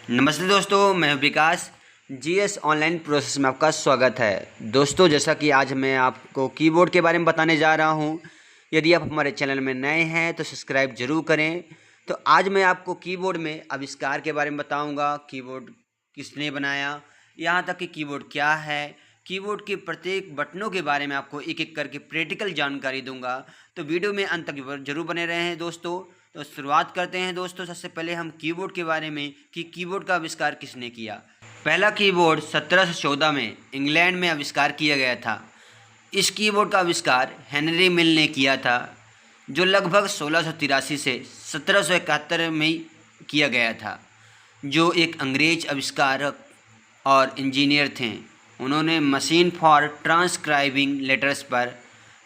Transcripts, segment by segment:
नमस्ते दोस्तों, मैं हूं विकास। जीएस ऑनलाइन प्रोसेस में आपका स्वागत है। दोस्तों, जैसा कि आज मैं आपको कीबोर्ड के बारे में बताने जा रहा हूं। यदि आप हमारे चैनल में नए हैं तो सब्सक्राइब जरूर करें। तो आज मैं आपको कीबोर्ड में आविष्कार के बारे में बताऊंगा। कीबोर्ड किसने बनाया, यहाँ तक कि कीबोर्ड क्या है, कीबोर्ड के प्रत्येक बटनों के बारे में आपको एक एक करके प्रैक्टिकल जानकारी दूंगा। तो वीडियो में अंत तक जरूर बने रहें दोस्तों। तो शुरुआत करते हैं दोस्तों। सबसे पहले हम कीबोर्ड के बारे में कि कीबोर्ड का आविष्कार किसने किया। पहला कीबोर्ड 1714 में इंग्लैंड में आविष्कार किया गया था। इस कीबोर्ड का आविष्कार हेनरी मिल ने किया था, जो लगभग 1683 से 1771 में किया गया था। जो एक अंग्रेज आविष्कारक और इंजीनियर थे। उन्होंने मशीन फॉर ट्रांसक्राइबिंग लेटर्स पर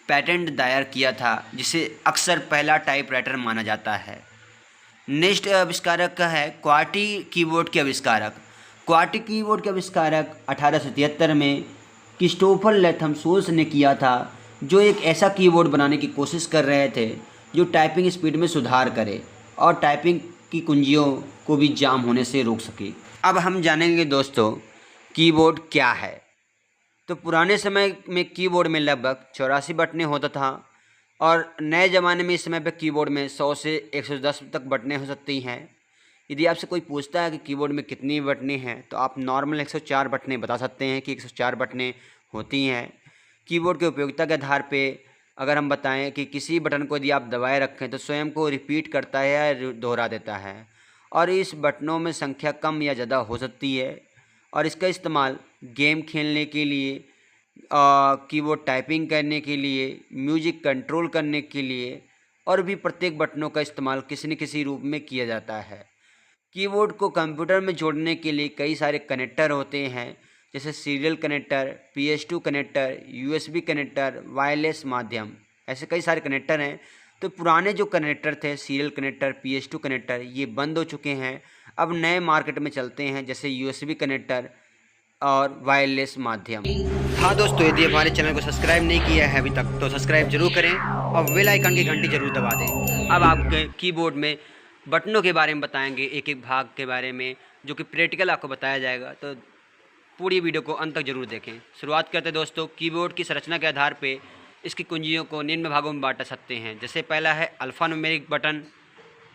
पेटेंट दायर किया था, जिसे अक्सर पहला टाइपराइटर माना जाता है। नेक्स्ट आविष्कारक का है क्वार्टी कीबोर्ड के आविष्कारक। क्वार्टी कीबोर्ड के आविष्कारक 1873 में क्रिस्टोफर लैथम सोल्स ने किया था, जो एक ऐसा कीबोर्ड बनाने की कोशिश कर रहे थे जो टाइपिंग स्पीड में सुधार करे और टाइपिंग की कुंजियों को भी जाम होने से रोक सके। अब हम जानेंगे दोस्तों कीबोर्ड क्या है। तो पुराने समय में कीबोर्ड में लगभग 84 बटनें होता था, और नए ज़माने में इस समय पे कीबोर्ड में 100 से 110 तक बटनें हो सकती हैं। यदि आपसे कोई पूछता है कि कीबोर्ड में कितनी बटनें हैं, तो आप नॉर्मल 104 बटनें बता सकते हैं कि 104 बटनें होती हैं। कीबोर्ड की उपयोगिता के आधार पे अगर हम बताएं कि किसी बटन को यदि आप दबाए रखें तो स्वयं को रिपीट करता है या दोहरा देता है, और इस बटनों में संख्या कम या ज़्यादा हो सकती है। और इसका इस्तेमाल गेम खेलने के लिए, कीबोर्ड टाइपिंग करने के लिए, म्यूजिक कंट्रोल करने के लिए, और भी प्रत्येक बटनों का इस्तेमाल किसी न किसी रूप में किया जाता है। कीबोर्ड को कंप्यूटर में जोड़ने के लिए कई सारे कनेक्टर होते हैं, जैसे serial connector, PS2 connector, USB connector, wireless माध्यम, ऐसे कई सारे कनेक्टर हैं। तो पुराने जो कनेक्टर थे, सीरियल कनेक्टर, PS2 कनेक्टर, ये बंद हो चुके हैं। अब नए मार्केट में चलते हैं, जैसे USB कनेक्टर और वायरलेस माध्यम। हाँ दोस्तों, यदि हमारे चैनल को सब्सक्राइब नहीं किया है अभी तक तो सब्सक्राइब जरूर करें और बेल आइकन की घंटी जरूर दबा दें। अब आपके कीबोर्ड में बटनों के बारे में बताएंगे, एक एक भाग के बारे में, जो कि प्रैक्टिकल आपको बताया जाएगा। तो पूरी वीडियो को अंत तक जरूर देखें। शुरुआत करते हैं दोस्तों। कीबोर्ड की संरचना के आधार पे इसकी कुंजियों को निम्न भागों में बांट सकते हैं। जैसे पहला है अल्फ़ा न्यूमेरिक बटन,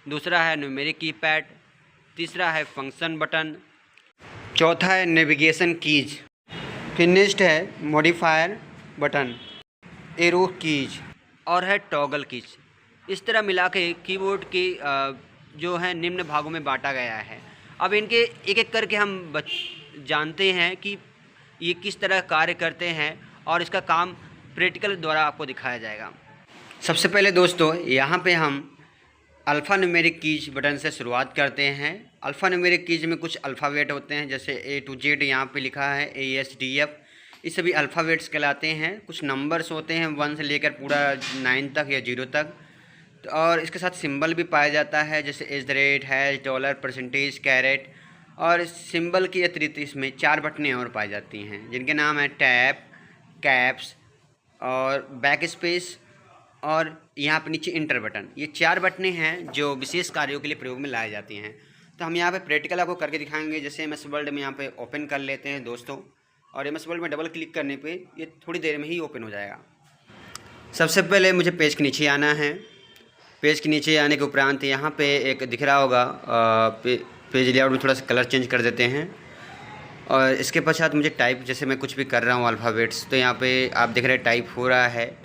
दूसरा है न्यूमेरिक कीपैड, तीसरा है फंक्शन बटन, चौथा है नेविगेशन कीज, फिर नेक्स्ट है मॉडिफायर बटन, एरो कीज, और है टॉगल कीज। इस तरह मिला के कीबोर्ड की जो है निम्न भागों में बांटा गया है। अब इनके एक एक करके हम जानते हैं कि ये किस तरह कार्य करते हैं, और इसका काम प्रैक्टिकल द्वारा आपको दिखाया जाएगा। सबसे पहले दोस्तों यहाँ पे हम अल्फ़ा न्यूमेरिक कीज बटन से शुरुआत करते हैं। अल्फ़ा न्यूमेरिक कीज में कुछ अल्फ़ाबेट होते हैं, जैसे A to Z यहाँ पे लिखा है, ASDF, ये सभी अल्फ़ाबेट्स कहलाते हैं। कुछ नंबर्स होते हैं 1 से लेकर पूरा 9 तक या 0 तक। और इसके साथ सिंबल भी पाया जाता है, जैसे #, हैश, डॉलर, परसेंटेज, कैरेट। और सिंबल की अतिरिक्त इसमें 4 बटनें और पाई जाती हैं, जिनके नाम है टैब, कैप्स और बैक स्पेस, और यहाँ पे नीचे इंटर बटन। ये 4 बटनें हैं जो विशेष कार्यों के लिए प्रयोग में लाई जाती हैं। तो हम यहाँ पे प्रैक्टिकल आपको करके दिखाएंगे। जैसे MS वर्ड में यहाँ पे ओपन कर लेते हैं दोस्तों, और MS वर्ड में डबल क्लिक करने पे ये थोड़ी देर में ही ओपन हो जाएगा। सबसे पहले मुझे पेज के नीचे आना है। पेज के नीचे आने के उपरांत यहाँ पे एक दिख रहा होगा, पेज लेआउट में थोड़ा सा कलर चेंज कर देते हैं। और इसके पश्चात मुझे टाइप, जैसे मैं कुछ भी कर रहा हूँ अल्फ़ाबेट्स, तो यहाँ पे आप देख रहे हैं टाइप हो रहा है।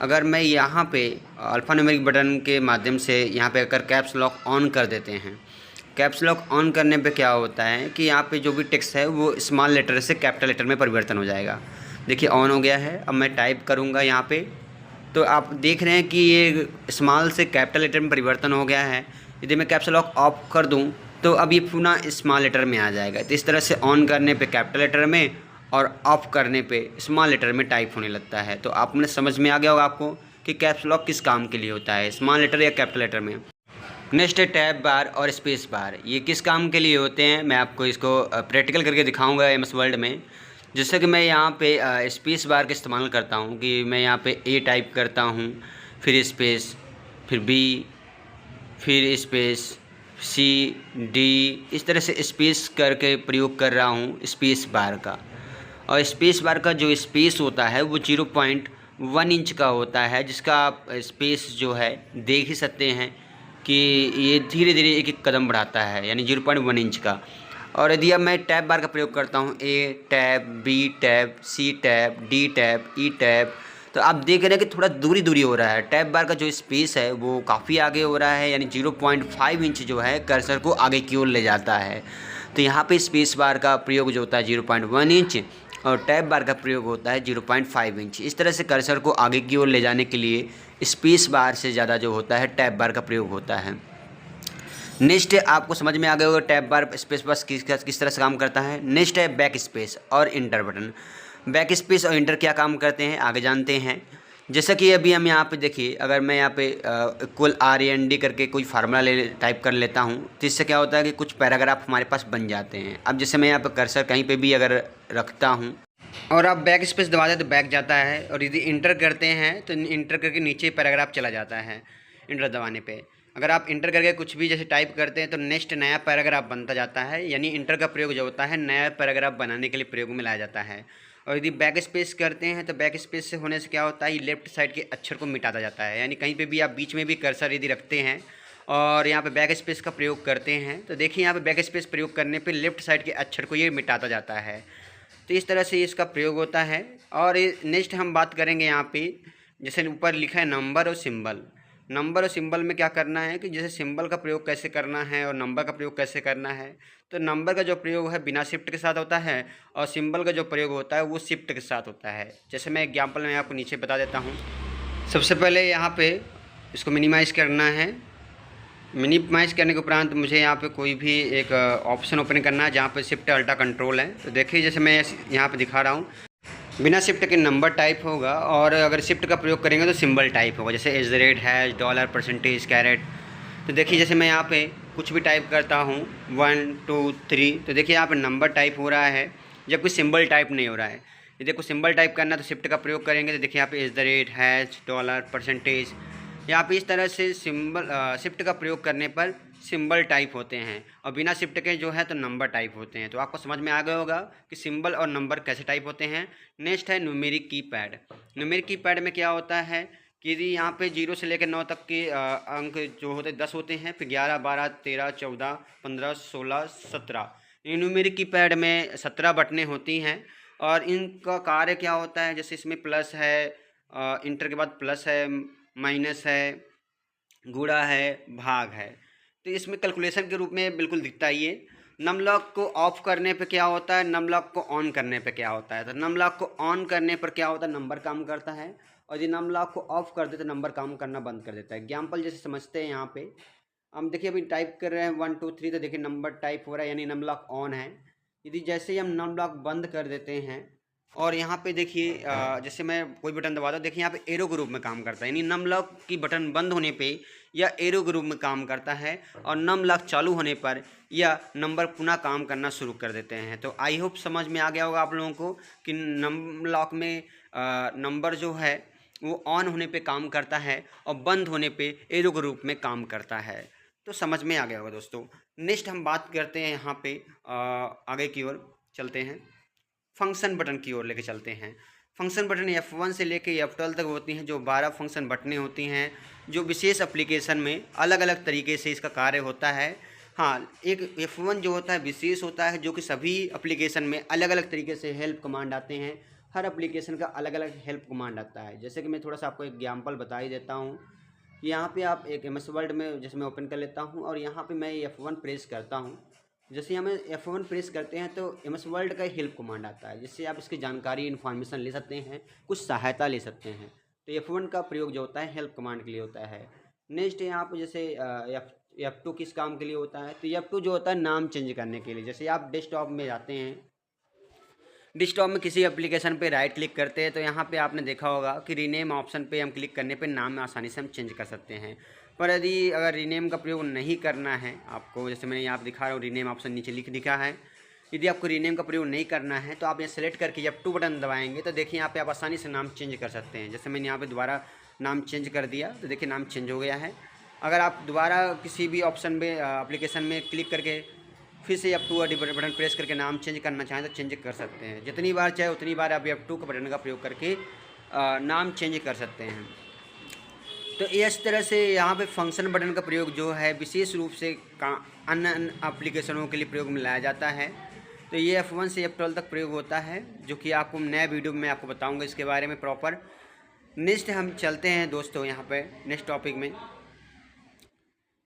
अगर मैं यहाँ पे अल्फ़ा न्यूमेरिक बटन के माध्यम से यहाँ पे अगर कैप्स लॉक ऑन कर देते हैं, कैप्स लॉक ऑन करने पे क्या होता है कि यहाँ पे जो भी टेक्स्ट है वो स्मॉल लेटर से कैपिटल लेटर में परिवर्तन हो जाएगा। देखिए ऑन हो गया है। अब मैं टाइप करूँगा यहाँ पे, तो आप देख रहे हैं कि ये स्मॉल से कैपिटल लेटर में परिवर्तन हो गया है। यदि मैं कैप्स लॉक ऑफ कर दूँ तो अब ये पुनः स्मॉल लेटर में आ जाएगा। तो इस तरह से ऑन करने पे कैपिटल लेटर में और ऑफ करने पे स्मॉल लेटर में टाइप होने लगता है। तो आपने समझ में आ गया होगा आपको कि कैप्स लॉक किस काम के लिए होता है, स्मॉल लेटर या कैपिटल लेटर में। नेक्स्ट है टैब बार और स्पेस बार। ये किस काम के लिए होते हैं, मैं आपको इसको प्रैक्टिकल करके दिखाऊंगा MS वर्ड में। जैसे कि मैं यहाँ पे स्पेस बार का इस्तेमाल करता हूँ कि मैं यहाँ पे A टाइप करता हूँ, फिर स्पेस, फिर B, फिर स्पेस, सी डी, इस तरह से स्पेस करके प्रयोग कर रहा हूँ स्पेस बार का। और स्पेस बार का जो स्पेस होता है वो 0.1 इंच का होता है, जिसका आप स्पेस जो है देख ही सकते हैं कि ये धीरे धीरे एक एक कदम बढ़ाता है, यानी 0.1 इंच का। और यदि अब मैं टैब बार का प्रयोग करता हूँ, ए टैब, बी टैब, सी टैब, डी टैब, ई टैब, तो आप देख रहे हैं कि थोड़ा दूरी दूरी हो रहा है। टैब बार का जो स्पेस है वो काफ़ी आगे हो रहा है, यानी 0.5 इंच जो है कर्सर को आगे की ओर ले जाता है। तो यहाँ पे स्पेस बार का प्रयोग जो होता है 0.1 इंच और टैब बार का प्रयोग होता है 0.5 इंच। इस तरह से कर्सर को आगे की ओर ले जाने के लिए स्पेस बार से ज़्यादा जो होता है टैब बार का प्रयोग होता है। नेक्स्ट आपको समझ में आ गया होगा टैब बार स्पेस बार किस तरह से काम करता है। नेक्स्ट है बैक स्पेस और इंटर बटन। बैक स्पेस और इंटर क्या काम करते हैं आगे जानते हैं। जैसा कि अभी हम यहाँ पे देखिए, अगर मैं यहाँ पे इक्वल RAND करके कोई फार्मूला टाइप कर लेता हूँ तो इससे क्या होता है कि कुछ पैराग्राफ हमारे पास बन जाते हैं। अब जैसे मैं यहाँ पे कर्सर कहीं पे भी अगर रखता हूँ और आप बैक स्पेस दबाते हैं तो बैक जाता है, और यदि इंटर करते हैं तो इंटर करके नीचे पैराग्राफ चला जाता है इंटर दबाने पे। अगर आप इंटर करके कुछ भी जैसे टाइप करते हैं तो नेक्स्ट नया पैराग्राफ बनता जाता है, यानी इंटर का प्रयोग जो होता है नया पैराग्राफ बनाने के लिए प्रयोग में लाया जाता है। और यदि बैक स्पेस करते हैं तो बैक स्पेस से होने से क्या होता है, ये लेफ्ट साइड के अक्षर को मिटाता जाता है, यानी कहीं पे भी आप बीच में भी कर्सर यदि रखते हैं और यहाँ पे बैक स्पेस का प्रयोग करते हैं तो देखिए यहाँ पे बैक स्पेस प्रयोग करने पे लेफ्ट साइड के अक्षर को ये मिटाता जाता है। तो इस तरह से इसका प्रयोग होता है। और नेक्स्ट हम बात करेंगे यहाँ पे, जैसे ऊपर लिखा है नंबर और सिंबल। नंबर और सिंबल में क्या करना है कि जैसे सिंबल का प्रयोग कैसे करना है और नंबर का प्रयोग कैसे करना है। तो नंबर का जो प्रयोग है बिना शिफ्ट के साथ होता है और सिंबल का जो प्रयोग होता है वो शिफ्ट के साथ होता है। जैसे मैं एग्जाम्पल में आपको नीचे बता देता हूँ। सबसे पहले यहाँ पे इसको मिनिमाइज़ करना है। मिनिमाइज़ करने के उपरांत मुझे यहाँ पे कोई भी एक ऑप्शन ओपन करना है जहाँ पे शिफ्ट अल्टा कंट्रोल है। तो देखिए जैसे मैं यहाँ पे दिखा रहा हूँ, बिना शिफ्ट के नंबर टाइप होगा और अगर शिफ्ट का प्रयोग करेंगे तो सिंबल टाइप होगा, जैसे @ हैश डॉलर परसेंटेज कैरेट। तो देखिए जैसे मैं यहाँ पे कुछ भी टाइप करता हूँ 1 2 3, तो देखिए यहाँ पे नंबर टाइप हो रहा है जबकि सिंबल टाइप नहीं हो रहा है। ये देखो सिंबल टाइप करना तो शिफ्ट का प्रयोग करेंगे तो देखिए यहाँ पे @ हैश डॉलर परसेंटेज। यहाँ पे इस तरह से सिंबल शिफ्ट का प्रयोग करने पर सिंबल टाइप होते हैं और बिना शिफ्ट के जो है तो नंबर टाइप होते हैं। तो आपको समझ में आ गया होगा कि सिंबल और नंबर कैसे टाइप होते हैं। नेक्स्ट है न्यूमेरिक कीपैड। न्यूमेरिक कीपैड में क्या होता है कि यदि यहाँ पे 0 से लेकर 9 तक के अंक जो होते हैं 10 होते हैं, फिर 11 12 13 14 15 16 17। न्यूमेरिक कीपैड में 17 बटनें होती हैं और इनका कार्य क्या होता है, जैसे इसमें प्लस है, इंटर के बाद प्लस है, माइनस है, गुणा है, भाग है। तो इसमें कैलकुलेशन के रूप में बिल्कुल दिखता है ये। नम लॉक को ऑफ करने पे क्या होता है, नम लॉक को ऑन करने पे क्या होता है। तो नम लॉक को ऑन करने पर क्या होता है, नंबर काम करता है, और यदि नम लॉक को ऑफ कर दे तो नंबर काम करना बंद कर देता है। एग्जाम्पल जैसे समझते हैं, यहाँ पे हम देखिए अभी टाइप कर रहे हैं 1 2 3, तो देखिए नंबर टाइप हो रहा है यानी नम लॉक ऑन है। यदि जैसे ही हम नम लॉक बंद कर देते हैं और यहाँ पे देखिए जैसे मैं कोई बटन दबाता हूँ, देखिए यहाँ पे एरो के रूप में काम करता है, यानी नम लॉक की बटन बंद होने पे यह एरो के रूप में काम करता है और नम लॉक चालू होने पर यह नंबर पुनः काम करना शुरू कर देते हैं। तो आई होप समझ में आ गया होगा आप लोगों को कि नम लॉक में नंबर जो है वो ऑन होने पे काम करता है और बंद होने पे एरो के रूप में काम करता है। तो समझ में आ गया होगा दोस्तों। नेक्स्ट हम बात करते हैं यहाँ पे आगे की ओर चलते हैं, फंक्शन बटन की ओर लेके चलते हैं। फंक्शन बटन F1 से लेके F12 तक होती हैं, जो 12 फंक्शन बटनें होती हैं, जो विशेष एप्लीकेशन में अलग अलग तरीके से इसका कार्य होता है। हाँ, एक F1 जो होता है विशेष होता है, जो कि सभी एप्लीकेशन में अलग अलग तरीके से हेल्प कमांड आते हैं। हर एप्लीकेशन का अलग अलग हेल्प कमांड आता है। जैसे कि मैं थोड़ा सा आपको एग्जाम्पल बता ही देता हूँ कि यहाँ पे आप एक MS वर्ड में जैसे मैं ओपन कर लेता हूँ और यहाँ पे मैं F1 प्रेस करता हूँ। जैसे हमें F1 प्रेस करते हैं तो MS वर्ड का हेल्प कमांड आता है, जिससे आप इसकी जानकारी इन्फॉर्मेशन ले सकते हैं, कुछ सहायता ले सकते हैं। तो F1 का प्रयोग जो होता है हेल्प कमांड के लिए होता है। नेक्स्ट यहाँ पर जैसे F2 किस काम के लिए होता है, तो F2 जो होता है नाम चेंज करने के लिए। जैसे आप डेस्कटॉप में जाते हैं, डेस्कटॉप में किसी एप्लीकेशन पे राइट क्लिक करते हैं तो यहाँ पे आपने देखा होगा कि रीनेम ऑप्शन पे हम क्लिक करने पे नाम आसानी से हम चेंज कर सकते हैं। पर यदि अगर रीनेम का प्रयोग नहीं करना है आपको, जैसे मैंने यहाँ दिखा रहा हूँ रीनेम ऑप्शन नीचे दिखा है, यदि आपको रीनेम का प्रयोग नहीं करना है तो आप यहाँ सेलेक्ट करके F2 बटन दबाएंगे तो देखिए यहाँ पे आप आसानी से नाम चेंज कर सकते हैं। जैसे मैंने यहाँ पे दोबारा नाम चेंज कर दिया तो देखिए नाम चेंज हो गया है। अगर आप दोबारा किसी भी ऑप्शन में एप्लीकेशन में क्लिक करके फिर से F2 बटन प्रेस करके नाम चेंज करना चाहें तो चेंज कर सकते हैं। जितनी बार चाहे उतनी बार आप F2 का बटन का प्रयोग करके नाम चेंज कर सकते हैं। तो इस तरह से यहाँ पे फंक्शन बटन का प्रयोग जो है विशेष रूप से अन्य एप्लीकेशनों के लिए प्रयोग में लाया जाता है। तो ये F1 से F12 तक प्रयोग होता है, जो कि आपको नए वीडियो में आपको बताऊंगा इसके बारे में प्रॉपर। नेक्स्ट हम चलते हैं दोस्तों यहाँ पे नेक्स्ट टॉपिक में।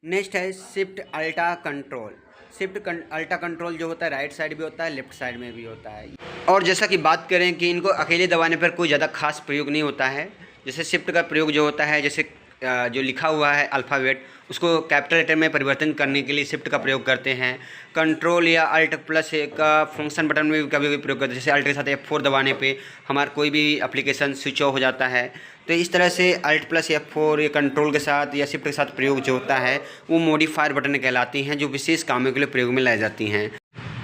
नेक्स्ट है शिफ्ट अल्टा कंट्रोल। शिफ्ट अल्टा कंट्रोल जो होता है राइट साइड भी होता है, लेफ्ट साइड में भी होता है। और जैसा कि बात करें कि इनको अकेले दबाने पर कोई ज़्यादा खास प्रयोग नहीं होता है। जैसे शिफ्ट का प्रयोग जो होता है, जैसे जो लिखा हुआ है अल्फ़ाबेट उसको कैपिटल लेटर में परिवर्तन करने के लिए शिफ्ट का प्रयोग करते हैं। कंट्रोल या अल्ट प्लस का फंक्शन बटन में भी कभी कभी प्रयोग करते हैं। जैसे अल्ट के साथ F4 दबाने पे हमारा कोई भी एप्लीकेशन स्विच ऑफ हो जाता है। तो इस तरह से अल्ट प्लस F4 या कंट्रोल के साथ या शिफ्ट के साथ प्रयोग जो होता है वो मॉडिफायर बटन कहलाती हैं, जो विशेष कामों के लिए प्रयोग में लाई जाती हैं।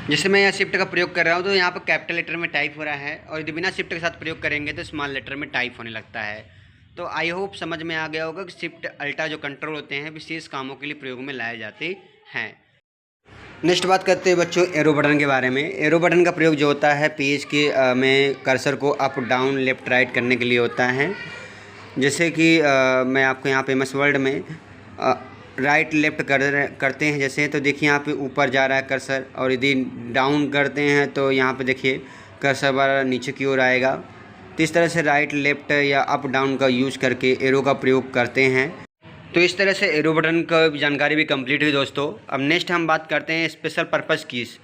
जैसे मैं यहाँ शिफ्ट का प्रयोग कर रहा हूँ तो यहाँ पर कैपिटल लेटर में टाइप हो रहा है, और यदि बिना शिफ्ट के साथ प्रयोग करेंगे तो स्मॉल लेटर में टाइप होने लगता है। तो आई होप समझ में आ गया होगा कि शिफ्ट अल्टा जो कंट्रोल होते हैं विशेष कामों के लिए प्रयोग में लाए जाते हैं। नेक्स्ट बात करते हैं बच्चों एरो बटन के बारे में। एरो बटन का प्रयोग जो होता है पेज के में कर्सर को अप डाउन लेफ़्ट राइट करने के लिए होता है। जैसे कि मैं आपको यहाँ पे MS वर्ड में राइट लेफ़्ट करते हैं जैसे, तो देखिए यहाँ पे ऊपर जा रहा है कर्सर, और यदि डाउन करते हैं तो यहाँ पे देखिए कर्सर बार नीचे की ओर आएगा। तो इस तरह से राइट लेफ़्ट या अप डाउन का यूज़ करके एरो का प्रयोग करते हैं। तो इस तरह से एरो बटन का जानकारी भी कंप्लीट हुई दोस्तों। अब नेक्स्ट हम बात करते हैं special purpose keys.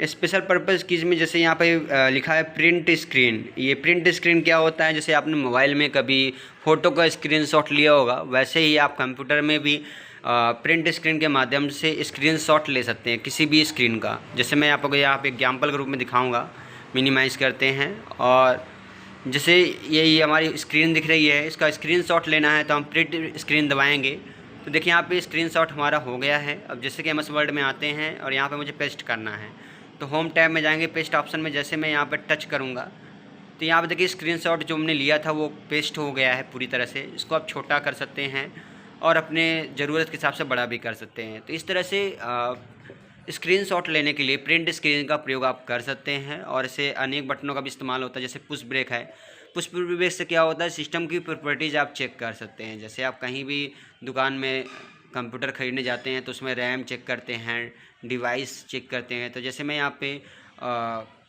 Special purpose keys में जैसे यहाँ पे लिखा है प्रिंट स्क्रीन। ये प्रिंट स्क्रीन क्या होता है, जैसे आपने मोबाइल में कभी फ़ोटो का स्क्रीनशॉट लिया होगा, वैसे ही आप कंप्यूटर में भी प्रिंट स्क्रीन के माध्यम से स्क्रीनशॉट ले सकते हैं किसी भी स्क्रीन का। जैसे मैं आपको यहाँ पे एग्जाम्पल के रूप में दिखाऊँगा। मिनिमाइज़ करते हैं, और जैसे ये हमारी स्क्रीन दिख रही है, इसका स्क्रीनशॉट लेना है तो हम प्रिंट स्क्रीन दबाएंगे। तो देखिए यहाँ पे स्क्रीनशॉट हमारा हो गया है। अब जैसे कि MS वर्ड में आते हैं और यहाँ पे मुझे पेस्ट करना है, तो होम टैब में जाएंगे, पेस्ट ऑप्शन में जैसे मैं यहाँ पे टच करूँगा तो यहाँ पे देखिए स्क्रीनशॉट जो हमने लिया था वो पेस्ट हो गया है पूरी तरह से। इसको आप छोटा कर सकते हैं और अपने ज़रूरत के हिसाब से बड़ा भी कर सकते हैं। तो इस तरह से स्क्रीनशॉट लेने के लिए प्रिंट स्क्रीन का प्रयोग आप कर सकते हैं, और इसे अनेक बटनों का भी इस्तेमाल होता है। जैसे पुश ब्रेक है, पुश ब्रेक से क्या होता है, सिस्टम की प्रॉपर्टीज़ आप चेक कर सकते हैं। जैसे आप कहीं भी दुकान में कंप्यूटर ख़रीदने जाते हैं तो उसमें रैम चेक करते हैं, डिवाइस चेक करते हैं। तो जैसे मैं यहाँ पे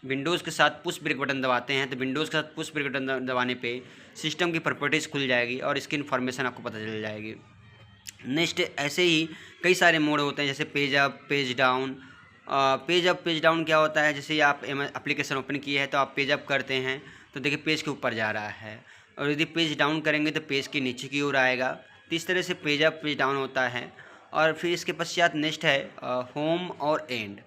विंडोज़ के साथ पुश ब्रेक बटन दबाते हैं तो विंडोज़ के साथ पुश ब्रेक बटन दबाने पे सिस्टम की प्रॉपर्टीज़ खुल जाएगी और इसकी इन्फॉर्मेशन आपको पता चल जाएगी। नेक्स्ट ऐसे ही कई सारे मोड होते हैं, जैसे page up page down. Page up page down क्या होता है, जैसे आप एप्लीकेशन ओपन किए हैं तो आप पेज अप करते हैं तो देखिए पेज के ऊपर जा रहा है, और यदि पेज डाउन करेंगे तो पेज के नीचे की ओर आएगा। तो इस तरह से पेज अप पेज डाउन होता है। और फिर इसके पश्चात नेक्स्ट है होम और एंड।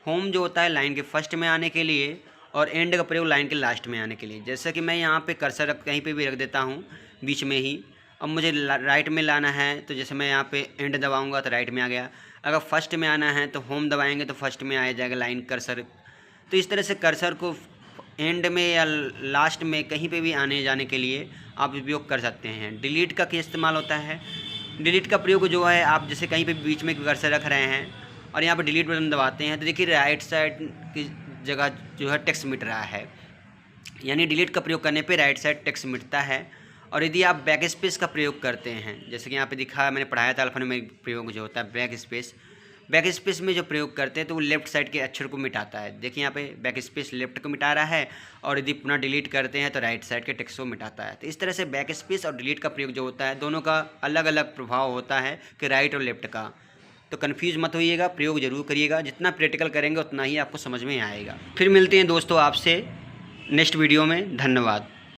होम जो होता है लाइन के फर्स्ट में आने के लिए, और एंड का प्रयोग लाइन के लास्ट में आने के लिए। जैसा कि मैं यहाँ पे कर्सर कहीं पे भी रख देता हूँ बीच में ही। अब मुझे राइट में लाना है तो जैसे मैं यहाँ पे एंड दबाऊंगा तो राइट में आ गया। अगर फर्स्ट में आना है तो होम दबाएंगे तो फर्स्ट में आ जाएगा लाइन कर्सर। तो इस तरह से कर्सर को एंड में या लास्ट में कहीं पे भी आने जाने के लिए आप उपयोग कर सकते हैं। डिलीट का क्या इस्तेमाल होता है, डिलीट का प्रयोग जो है आप जैसे कहीं पे बीच में कर्सर रख रहे हैं और यहाँ पे डिलीट बटन दबाते हैं तो देखिए राइट साइड की जगह जो है टेक्स्ट मिट रहा है, यानी डिलीट का प्रयोग करने पे राइट साइड टेक्स्ट मिटता है। और यदि आप बैक स्पेस का प्रयोग करते हैं, जैसे कि यहाँ पे दिखा है, मैंने पढ़ाया था अल्फान्यूमेरिक प्रयोग जो होता है बैक स्पेस में जो प्रयोग करते हैं तो वो लेफ्ट साइड के अक्षर को मिटाता है। देखिए यहाँ पे बैक स्पेस लेफ्ट को मिटा रहा है, और यदि पुनः डिलीट करते हैं तो राइट साइड के टेक्स्ट को मिटाता है। तो इस तरह से बैक स्पेस और डिलीट का प्रयोग जो होता है दोनों का अलग अलग प्रभाव होता है कि राइट और लेफ्ट का। तो कन्फ्यूज मत होइएगा, प्रयोग जरूर करिएगा। जितना प्रैक्टिकल करेंगे उतना ही आपको समझ में आएगा। फिर मिलते हैं दोस्तों आपसे नेक्स्ट वीडियो में। धन्यवाद।